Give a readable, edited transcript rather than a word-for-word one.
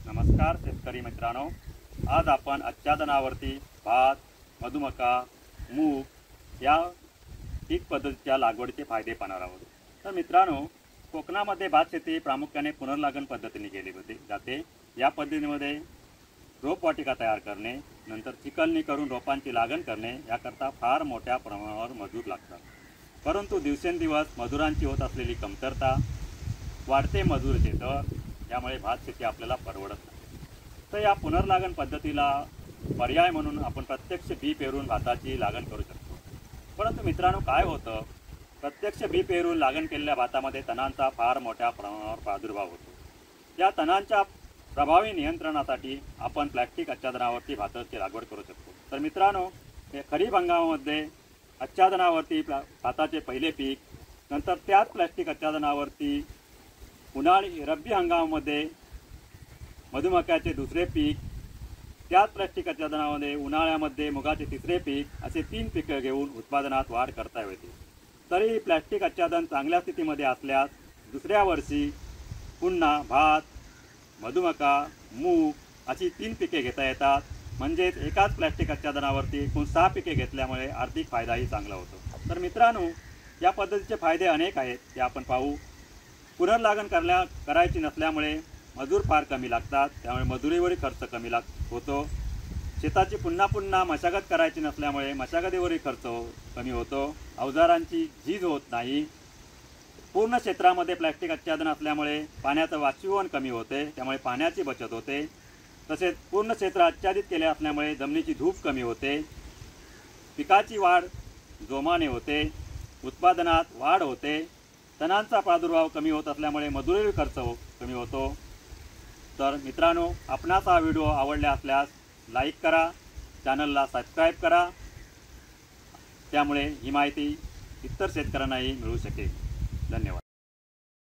नमस्कार शेतकरी मित्रांनो, आज आपण आच्छादनावरती भात, मधुमका, मूग या पीक पद्धतीच्या लागवडीचे फायदे पाहणार आहोत। तर मित्रांनो, कोकणामध्ये भात शेती प्रामुख्याने पुनर्लागण पद्धतीने केली जाते। या पद्धतीमध्ये रोपवाटिका तयार करणे, नंतर चिकलणी करून रोपांची लागण करणे याकरता फार मोठ्या प्रमाणावर मजूर लागतात। परंतु दिवसेंदिवस मजुरांची होत असलेली कमतरता, वाढते मजुरीचे दर यामुळे भात शेती आपल्याला परवडत नाही। तर या पुनर्लागण पद्धतीला पर्याय म्हणून आपण प्रत्यक्ष बी पेरून भाताची लागण करू शकतो। परंतु मित्रांनो, काय होतं, प्रत्यक्ष बी पेरून लागण केलेल्या भातामध्ये तणांचा फार मोठ्या प्रमाणावर प्रादुर्भाव होतो। या तणांच्या प्रभावी नियंत्रणासाठी आपण प्लॅस्टिक आच्छादनावरती भाताची लागवड करू शकतो। तर मित्रांनो, खरीप हंगामामध्ये आच्छादनावरती भाताचे पहिले पीक, नंतर त्याच प्लॅस्टिक आच्छादनावरती रब्बी हंगामामध्ये मधुमक्याचे दुसरे पीक, त्याच प्लॅस्टिक आच्छादनामध्ये उन्हाळ्यामध्ये मुगाचे तिसरे पीक, असे 3 पिकं घेऊन उत्पादनात वाढ करता येते। तरी प्लॅस्टिक आच्छादन चांगल्या स्थितीमध्ये असल्यास दुसऱ्या वर्षी पुन्हा भात, मधुमका, मूग अशी 3 पिके घेता येतात। म्हणजेच एकाच प्लॅस्टिक आच्छादनावरती एकूण 6 पिके घेतल्यामुळे आर्थिक फायदाही चांगला होतो। तर मित्रांनो, या पद्धतीचे फायदे अनेक आहेत, ते आपण पाहू। पुनर्लागण करायची नसल्यामुळे मजूर फार कमी लागतात, त्यामुळे मजुरीवरील खर्च कमी होतो। शेताची पुन्हा मशागत करायची नसल्यामुळे मशागतीवरील खर्च कमी होतो। अवजारांची झीज होत नाही। पूर्ण क्षेत्रामध्ये प्लॅस्टिक आच्छादन असल्यामुळे पाण्याचं वाष्पीभवन कमी होते, त्यामुळे पाण्याची बचत होते। तसेच पूर्ण क्षेत्र आच्छादित केले असल्यामुळे जमिनीची धूप कमी होते, पिकाची वाढ जोमाने होते, उत्पादनात वाढ होते, तणांचा प्रादुर्भाव कमी होत असल्यामुळे मजुरी खर्च कमी होतो। तर मित्रांनो, आपणास हा व्हिडिओ आवडला असल्यास लाईक करा, चॅनलला सबस्क्राईब करा, त्यामुळे ही माहिती इतर शेतकऱ्यांनाही मिळू शकेल। धन्यवाद।